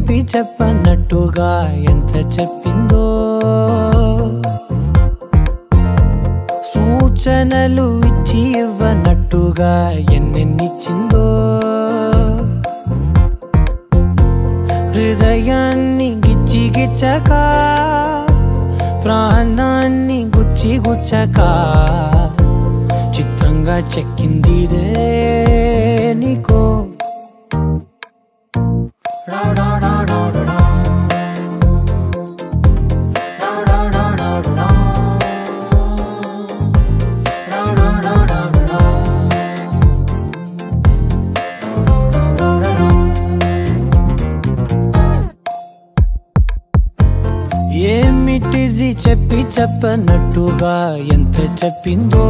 చెప్పి చెప్పనట్టుగా ఎంత చెప్పిందో, సూచనలు ఇచ్చి ఇవ్వనట్టుగా ఎన్నెన్నిచ్చిందో, హృదయాన్ని గిచ్చి గిచ్చక ప్రాణాన్ని గుచ్చి గుచ్చక చిత్రంగా చెక్కిందిదే నీకో. ఏమిటిది చెప్పి చెప్పనట్టుగా ఎంత చెప్పిందో,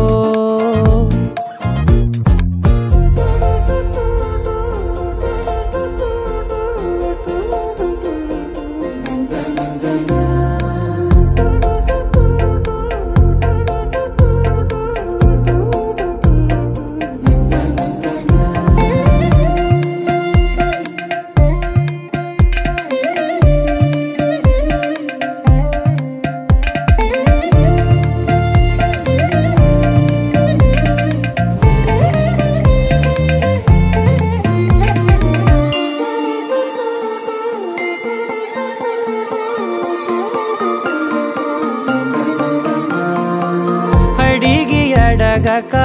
అడిగి అడగక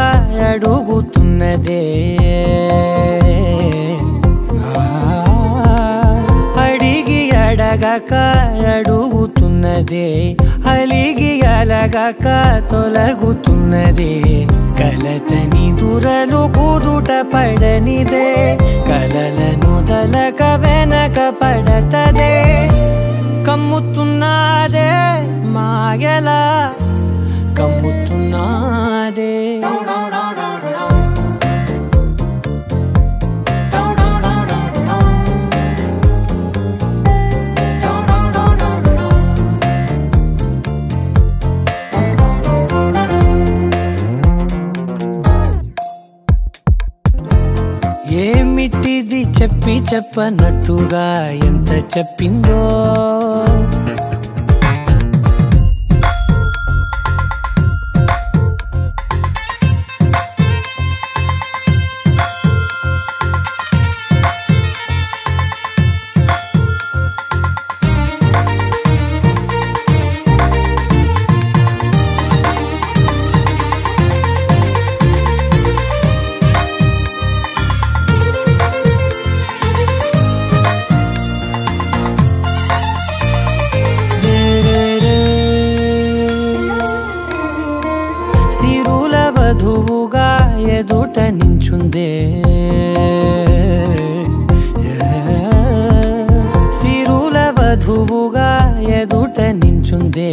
అడుగుతున్నదే, అడిగి అడగక అడుగుతున్నదే, అలిగి అలగక తొలగుతున్నదే, కలతని దురలు కుదుట పడనిదే, కలలను దలక వెనక పడతదే, కమ్ముతున్నదే మాయలా కమ్ముతున్నదే. ఏమిటిది చెప్పి చెప్పనట్టుగా ఎంత చెప్పిందో, వధువుగా ఎదుట నించుందే, సిరుల వధువుగా ఎదుట నించుందే,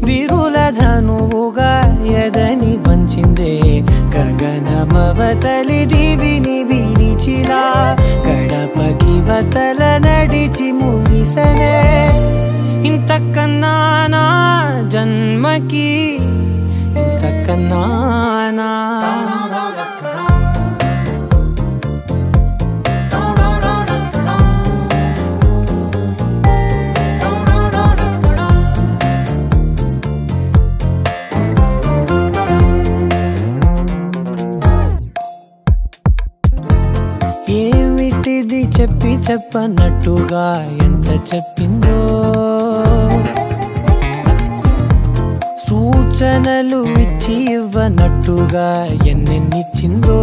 విరుల ధనువుగా ఎదని వంచిందే, గగనమవతలి దివిని విడిచిలా గడపకి వతల నడిచి మురిసనే, ఇంతకన్నా నా జన్మకి ఇంతకన్నానా. ఏమిటిది చెప్పి చెప్పనట్టుగా ఎంత చెప్పిందో, సూచనలు ఇచ్చి ఇవ్వనట్టుగా ఎన్నెన్నిచ్చిందో,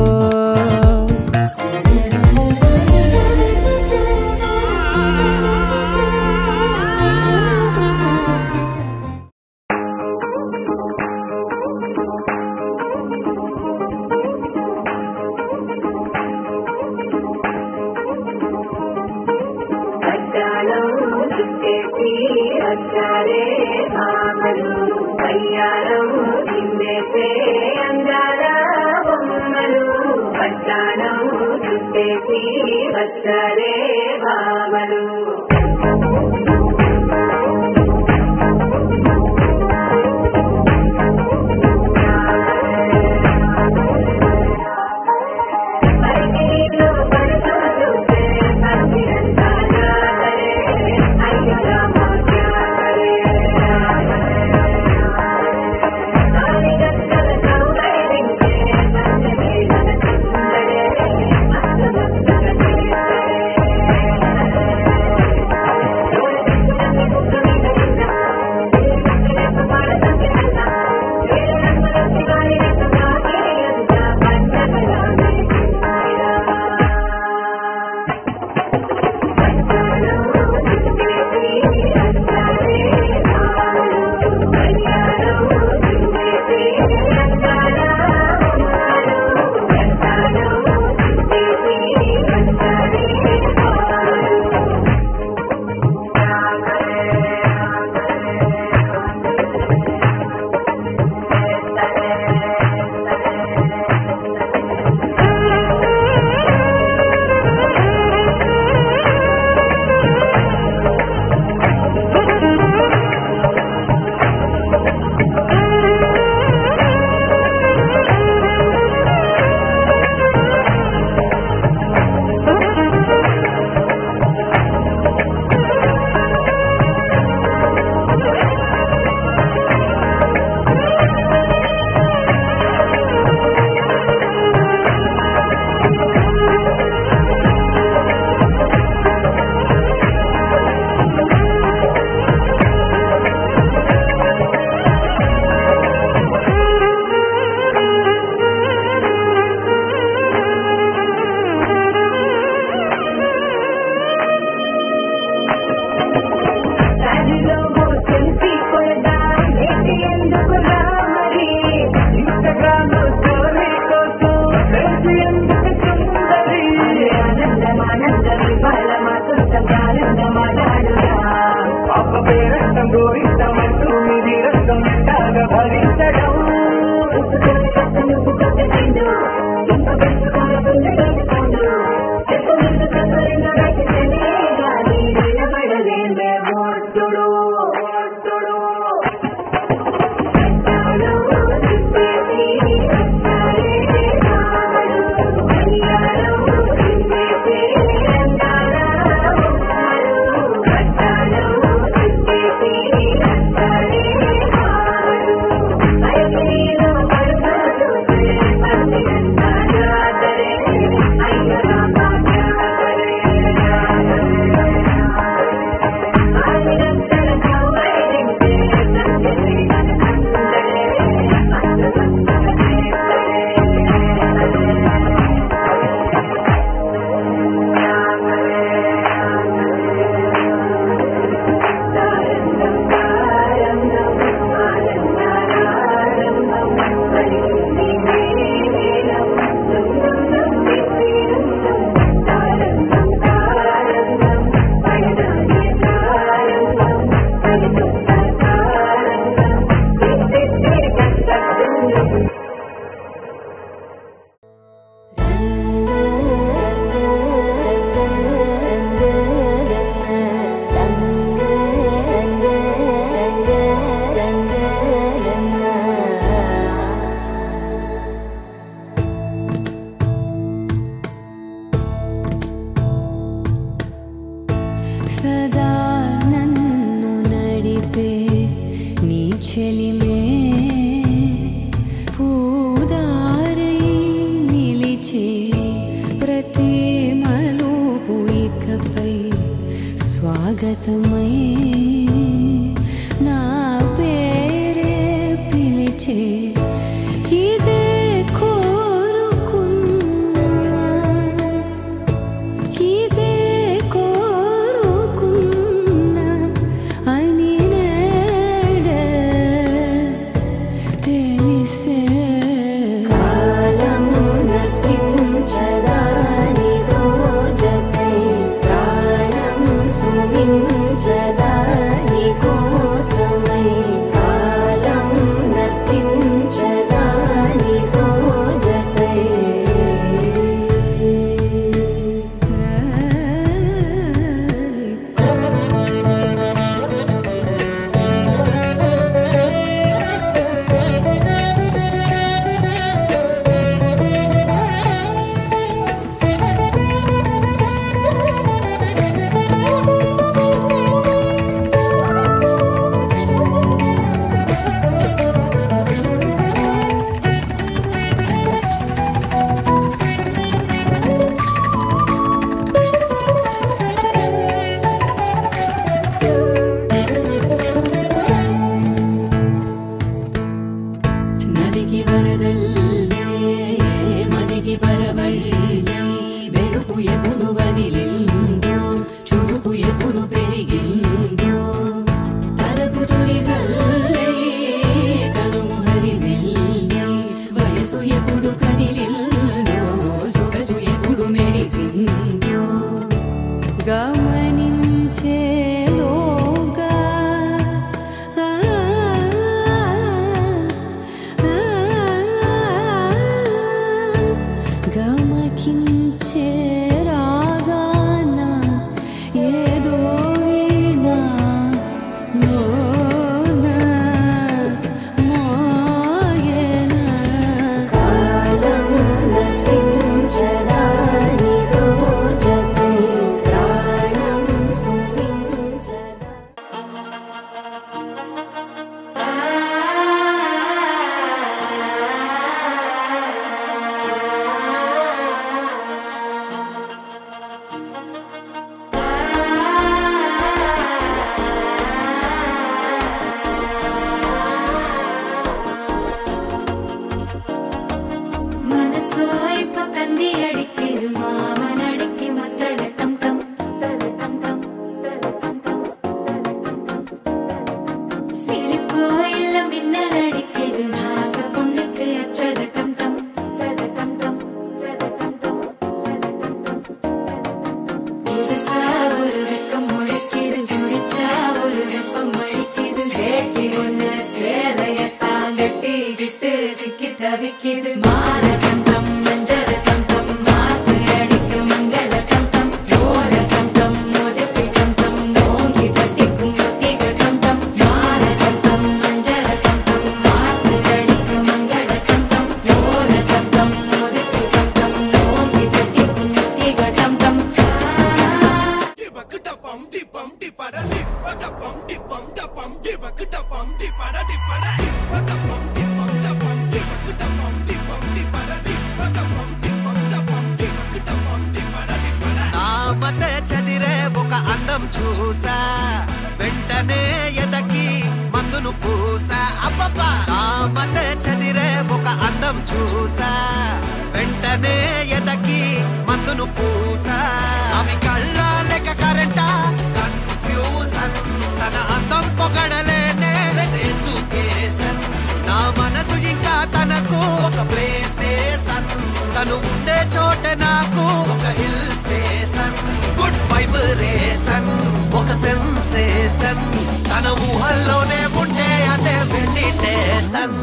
ఎప్పుడు కదిలిల్లు సొగసు ఎప్పుడు మెరిసిందో గమనించేలోగా గమకించే రాగాన ఏదో వీణా మోన మోయన కాలం గతించదాని రోజతై ప్రాణం సుమించదా మనసు అయిపోతంది అడిక్కిరు మామనడిక్కి మత్తలటం టం తలటం టం తలటం టం సిరిపోయిల మిన్నలడిక్కిరు హాస పొండుకు అచ్చదటం టం చదటం టం చదటం టం புதுசா ஒரு வெக்கம் முழக்கிது குடிச்சா ஒரு வெப்பம் மழிக்குது வேட்டி ஒண்ணு சேலையத்தான் கட்டி கிட்டு சிக்கி தவிக்குது மாலை கண்டம் மஞ்சள் கண்டம் மாத்து அடிக்கும் மங்கள கண்டம் ஓர கண்டம் மோதப்பி கண்டம் ஓங்கி பட்டிக்கும் ஒத்திகள் கண்டம் மாலை கண்டம் மஞ்சள் கண்டம் மாத்து அடிக்கும் மங்கள கண்டம் ஓர கண்டம் மோதப்பி கண்டம் ஓங்கி பட்டிக்கும் ஒத்திகள் கண்டம் నామతే చదిరే ఒక అందం చూసా వెంటనే ఎదకి మందును పూసా అబ్బబ్బా నామతే చదిరే ఒక అందం చూసా వెంటనే ఎదకి మందును పూసా అవి కళ్ళ లెక్క కరెంటా కన్ఫ్యూజన్ తన అందం పొగడలేనే ఎడ్యుకేషన్ నా మనసు ఇంకా తనకు ఒక ప్లే స్టేషన్ తను ఉండే చోట నాకు ఒక హిల్ స్టేషన్ గుడ్ వైబ్రేషన్ ఒక సెన్సేషన్ తన ఊహల్లోనే ఉండే అదే మెడిటేషన్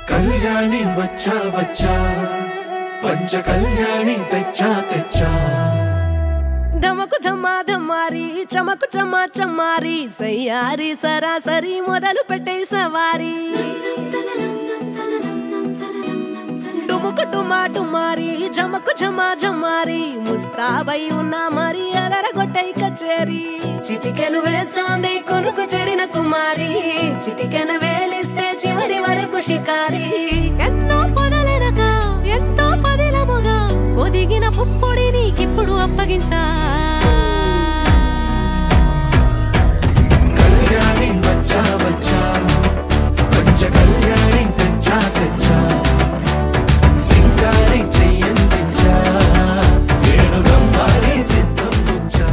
కళ్యాణి వచ్చా వచ్చా పంచ కళ్యాణి తెచ్చా తెచ్చా ధమకు ధమా ధమారి చమకు చమా చమారి సయ్యారి సరాసరి మొదలు పెట్టే సవారి డుముకు డుమా డుమారి జమకు ఝమా ఝమారి ముస్తాబై ఉన్నా మరి అలరగొట్టై కచేరి చిటికెను వేస్తోంది కొనుకు చెడిన కుమారి చిటికెను వేలిస్తే చివరి వరకు షికారి ఎన్నో పొదలెనక ఎంతో పదిలముగా ఒదిగిన పుప్పొడి నీకిప్పుడు అప్పగించా కళ్యాణి వచ్చా వచ్చా పంచ కళ్యాణి తెచ్చా తెచ్చా సింగారి చెయ్యందించా ఏడు గంబారి సిద్ధం ఉంచా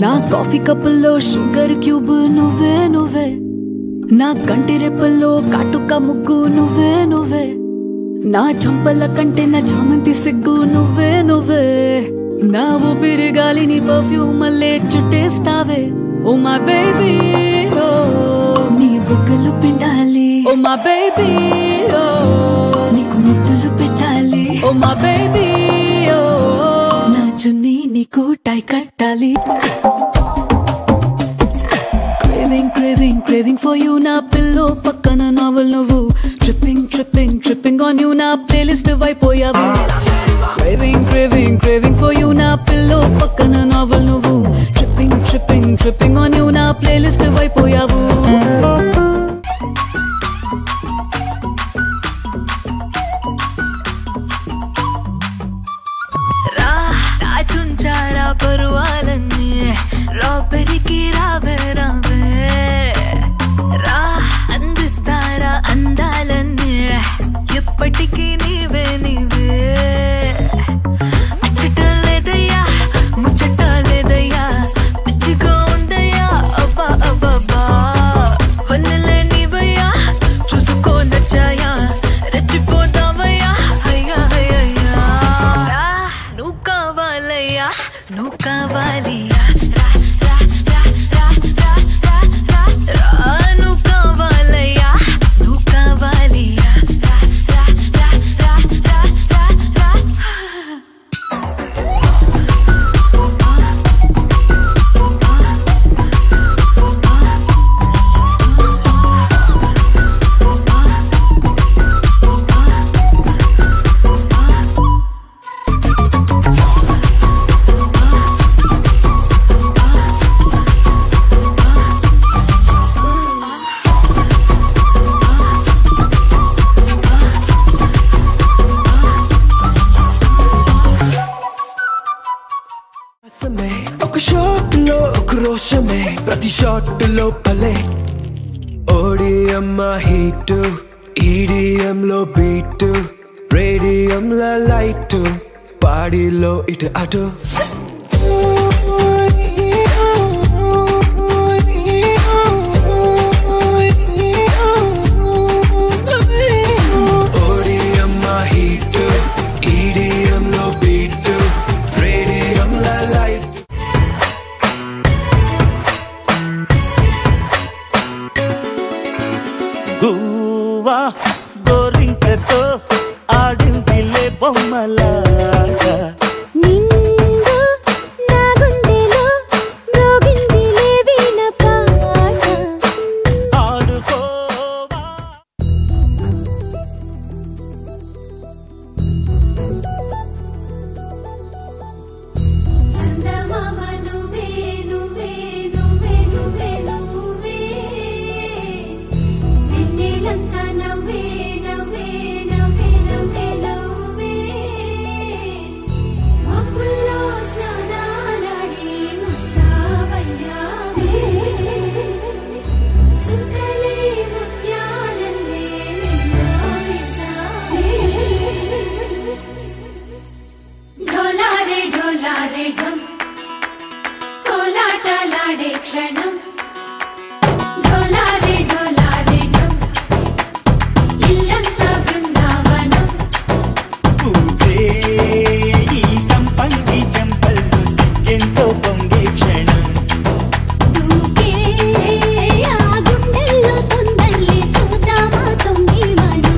నా కాఫీ కప్పుల్లో షుగర్ క్యూబ్ నువ్వే నువ్వే నా కంటి రెప్పల్లో కాటుక ముగ్గు నువ్వే నువ్వే నా చంపల కంటే నా చామంతి సిగ్గు నువ్వే నువ్వే నా ఊపిరి గాలిని పర్ఫ్యూమ్ మల్లే చుట్టేస్తావే ఓ మా బేబీ ఓ నీ బుగ్గలు పిండాలి ఓ మా బేబీ ఓ నీకు ముద్దులు పెట్టాలి ఓ మా బేబీ ఓ నా చున్నీ నీకు టై కట్టాలి Craving, craving, craving for you na pillow pakkana novel nuvu Tripping, tripping, tripping on you na playlist vaipoyavu Craving, craving, craving for you. Na pillow pakkana novel nuvu. Tripping, tripping, tripping on you. Na playlist vaipoyavu. Ra na chunchara parvalanni ra periki rave rave ra andistara andalanni eppatiki nive nive achitaledaya muchataledaya pichiga undaya abba abba vanille nivaya chusuko nachaya rechipodavaya hayya hayya ra nu kavalaya nu kavaliya ra ra ra ra ra ra ra ra nu kavalaya nu kavaliya ra ra ra ra ra ra ra ఒక shot లో ఒక రోషమే ప్రతి shot లో పలే ఓడిఎం heat EDM లో beat radium లో light పాడిలో ఇటు అటు ఓడిఎం హీట్ ఈడిఎం లో బీట్ రేడియం లో లైట్ గువ్వా గోరింకతో ఆడిందిలే బొమ్మలాగా నిండు నా గుండెలో మ్రోగిందిలే వీణ పాట ఆడుకోవా చందమామ నువ్వే నువ్వే నువ్వే నువ్వే నువ్వే వెన్నెలంతా నవ్వే నవ్వే నవ్వే నవ్వే నవ్వే మబ్బుల్లో స్నానాలాడి ముస్తాబయ్యావే చుక్కలే ముత్యాలల్లే మెల్లావేశావే ढोलारे ढोलारे ढम कोलाटलाडे क्षणम ढोलारे ढोलारे ढम इल्लंता बृंदावनम పూసే ఈ సంపంగి చెంపల్లో సిగ్గెంతో పొంగే క్షణం దూకే ఆ గుండెల్లో తొందరలే చూద్దామా తొంగి మనం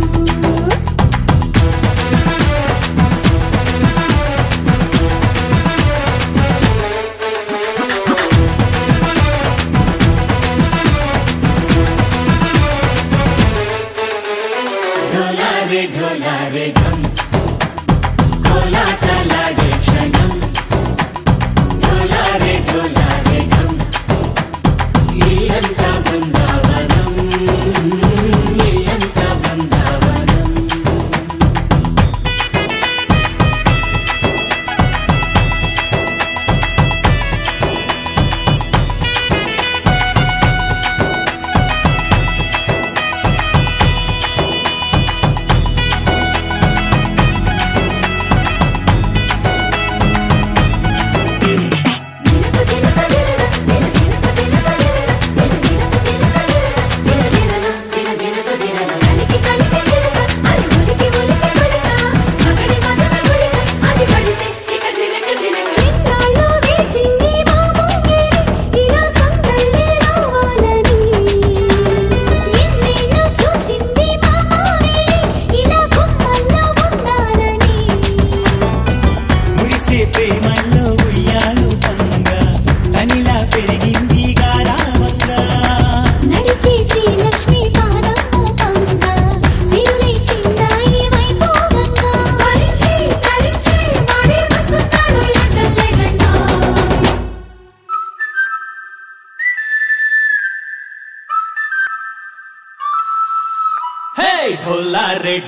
ढोला रे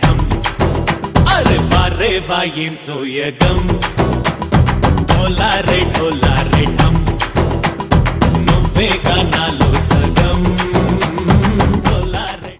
ढम अरे वारे वायें सोयगम ढोला रे ढम నువ్వేగా నాలో సగం ढोला रे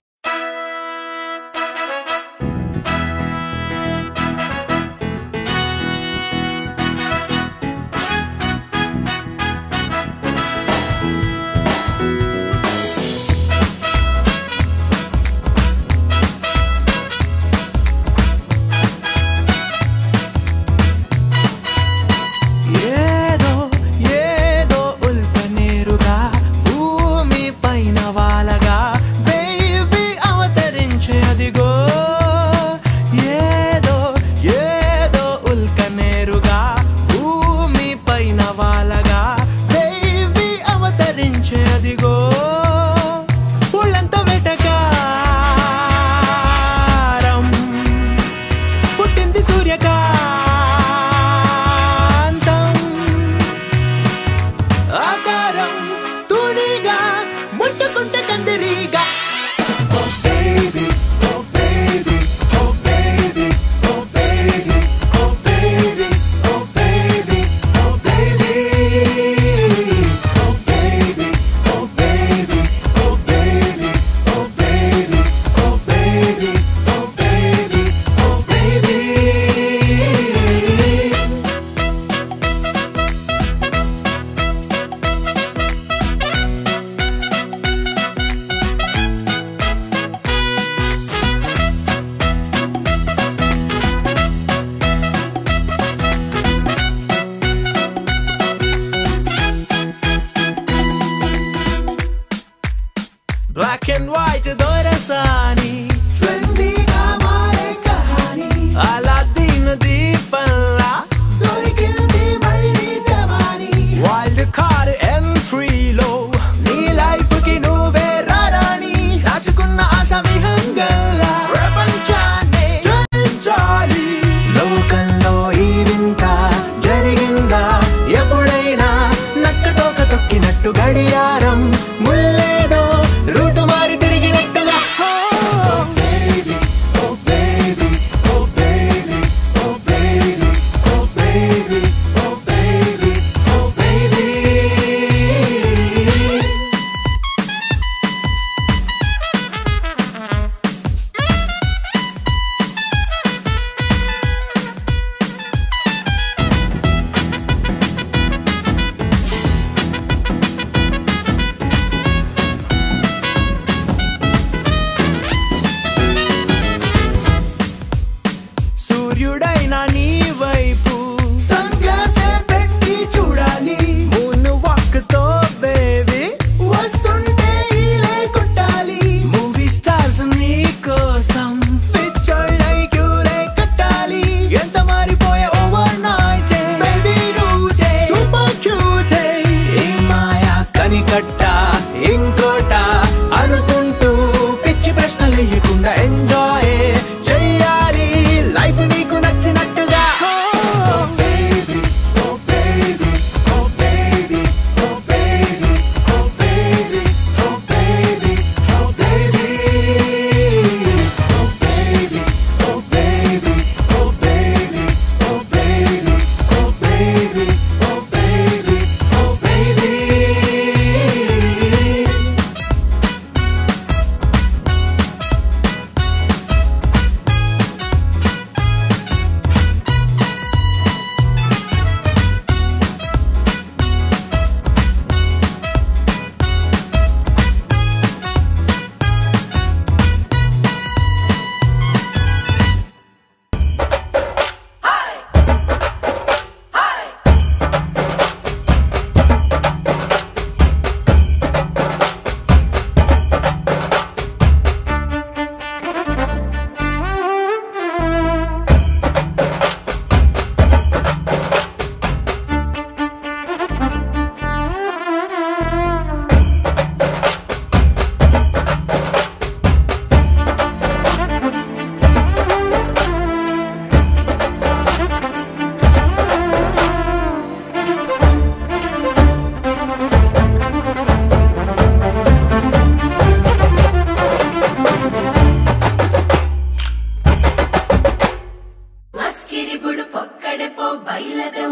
Black and white దొరసాని ట్రెండీగా మారే కహాని అలాదీన్ దీపంలా దొరికింది మళ్ళీ జవాని వైల్డ్ కార్డ్ ఎంట్రీలో నీ లైఫ్ కి నువ్వే రారాని దాచుకున్న ఆశ విహంగంలా ప్రపంచాన్ని జయించాలి లోకంలో ఈ వింత జరిగిందా ఎప్పుడైనా నక్కతోక తొక్కినట్టు గడియారం ముల్లేదో రూటు మారి తిరిగినట్టుగా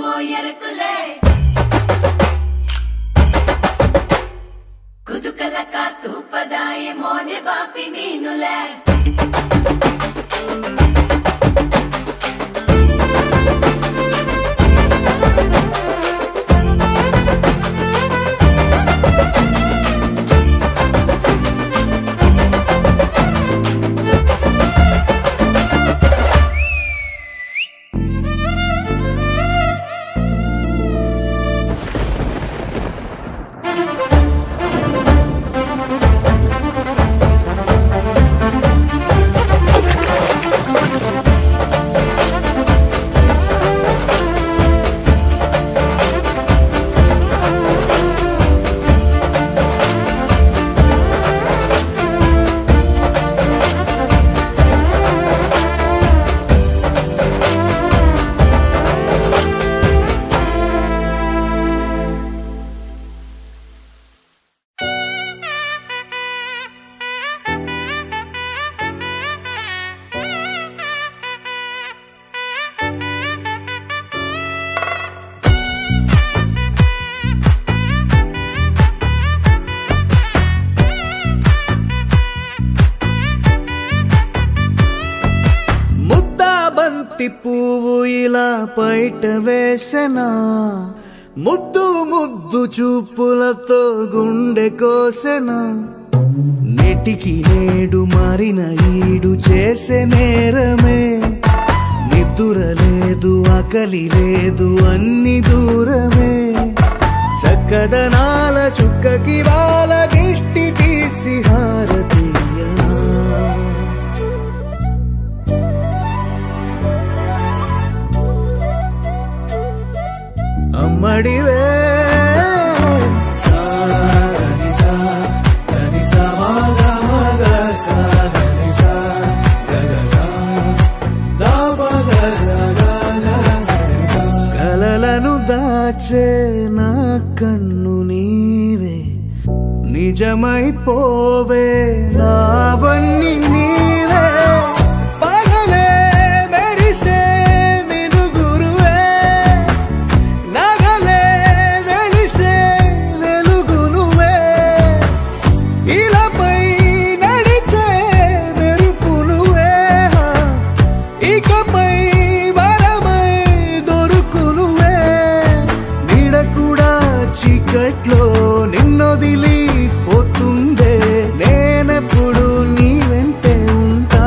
నాకేమో ఎరకులే కుదుకల కాతు పదాయేమోనే బాపి మీనులే పువ్వు ఇలా బయట వేసెనా ముద్దు ముద్దు చూపులతో గుండె కోసెనా నెటికి నేడు మారిన ఈడు చేసే నేరమే నిద్ర లేదు ఆకలి లేదు అన్ని దూరమే చక్కదనాల చుక్కకి వాళ్ళ దిష్టి తీసి హారతీయనా అమ్మడివే కలలను దాచే నా కన్ను నీవే నిజమైపోవే నావన్నీ నీవే పగలే మెరిసే మినుగురువే నగలే వెలిసే వెలుగు నువ్వే ఇలాపై నడిచే మెరుపు నువ్వే ఇకపై వరమై దొరుకు నువ్వే నీడ కూడా చీకట్లో నిన్నొదిలి పోతుందే నేనెప్పుడు నీ వెంటే ఉంటా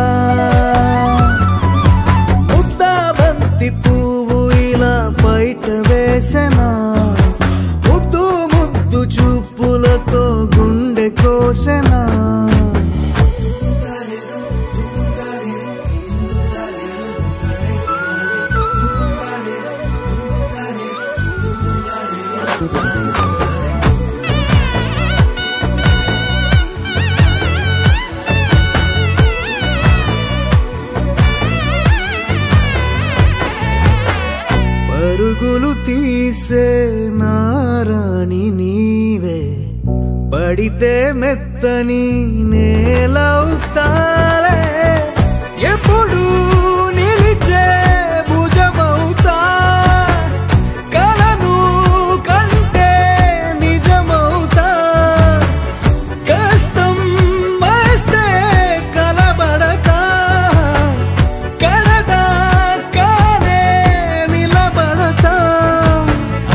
ముద్దా బంతి పువ్వు ఇలా బయట వేసెనా ముద్దు ముద్దు చూపులతో గుండె కోసెనా పరుగులు తీసే నారాణి నీవే పడితే మెత్తని నేలవుతాలే ఎప్పుడు నిలిచే భుజమవుతా కలను కంటే నిజమవుతా కష్టం వస్తే కలబడతా కడదాకానే నిలబడతా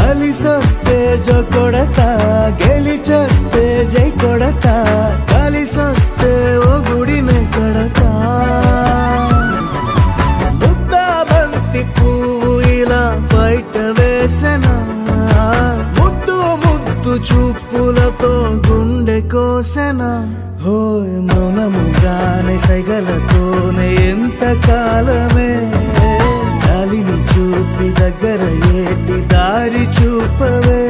అలిసొస్తే జో కొడతా గెలిచొస్తే జై కొడతా కలిసొస్తే ఓ గుడినే కడతా ముద్దా బంతి పువ్వు ఇలా బయట వేసెనా ముద్దు ముద్దు చూపులతో గుండె కోసెనా హోయ్ మౌనముగానే సైగలతోనే ఎంత కాలమే జాలిని చూపి దగ్గర ఏటి దారి చూపవే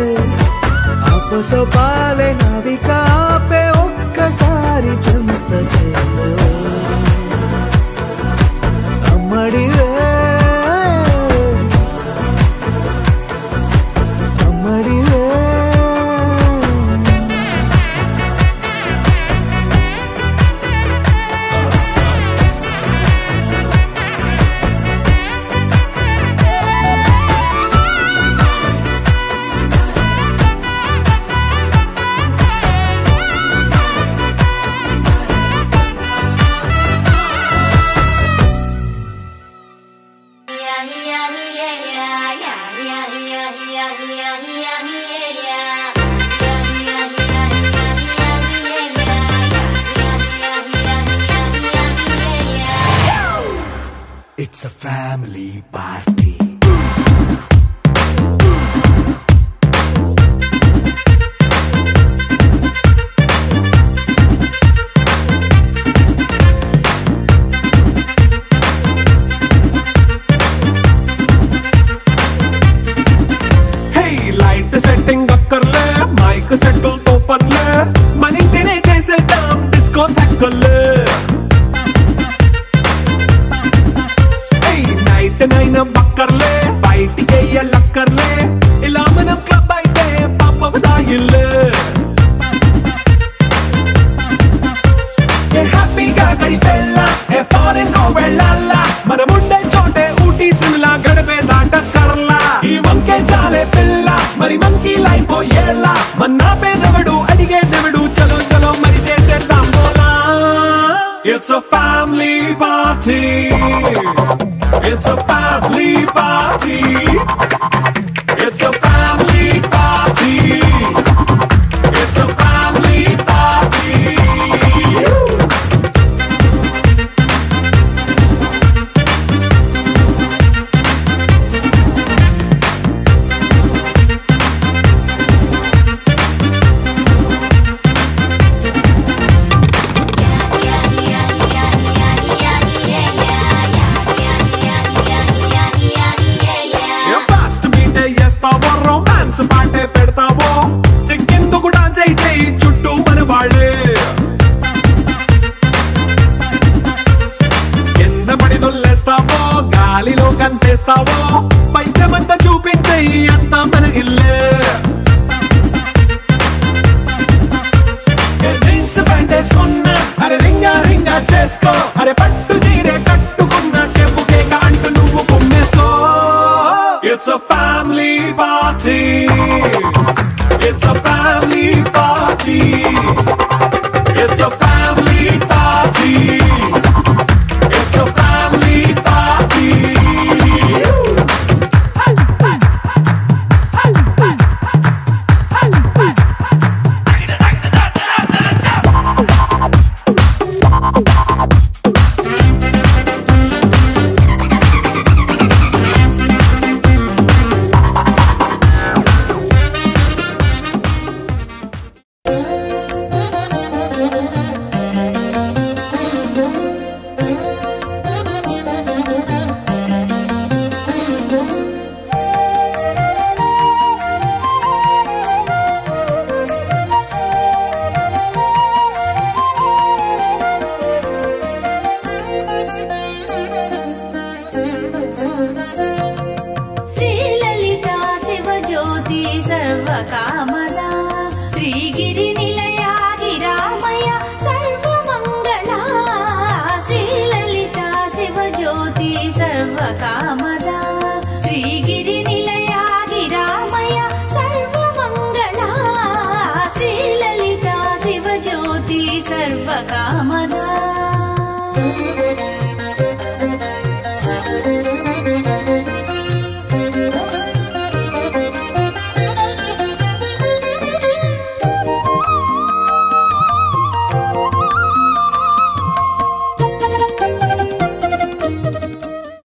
అపసోపాలే నావికాపే ఒక్కసారి చెంత చేరవే అమ్మడివే అమ్మడివే It's a family party. Hey, light setting akkarle, mic settle to panle, manintene chesedam disco thakkale. నైన్ బక్కర్లే బయటికి లక్కర్లే ఇలా మనం క్లబ్ అయితే పాపదాయిల్లే హ్యాపీగా గడిపెళ్ళా ఫారెన్ నో వెళ్ళాలా మనముండే చోటే ఊటీ సిమ్లా గడిపే దాటక్కర్లా ఈ వంకే చాలే పిల్ల మరి మంకీ లైఫ్ ఏళ్ళ మన్నా పేదవడు అడిగేదెవడు చలో చలో మరి చేసేద్దాం బోలా. It's a family party. It's a family party. It's a family party. It's a family party. Romance పాటే పెడతావో సిగ్గెందుకు డాన్స్ అయితే చుట్టూ మన వాళ్ళే కింద పడి దొల్లేస్తావో గాలిలో కంటేస్తావో పైచమంతా చూపించే అంతా మన ఇల్లే జీన్స్ ప్యాంట్ వేసుకున్నా అరే రింగా రింగా చేసుకో అరే పట్టు చీరే కట్టుకున్నా చెవు కేక అంటూ నువ్వు కుమ్మేసుకో. It's a family party. It's a family party. It's a family party. It's a family party. सर्वकामदा Srigiri Nilaya गिरामय Sarvamangala श्रीललिता Shivjyoti सर्वकामदा Srigiri Nilaya गिरामय Sarvamangala श्रीललिता Shivjyoti सर्वकामदा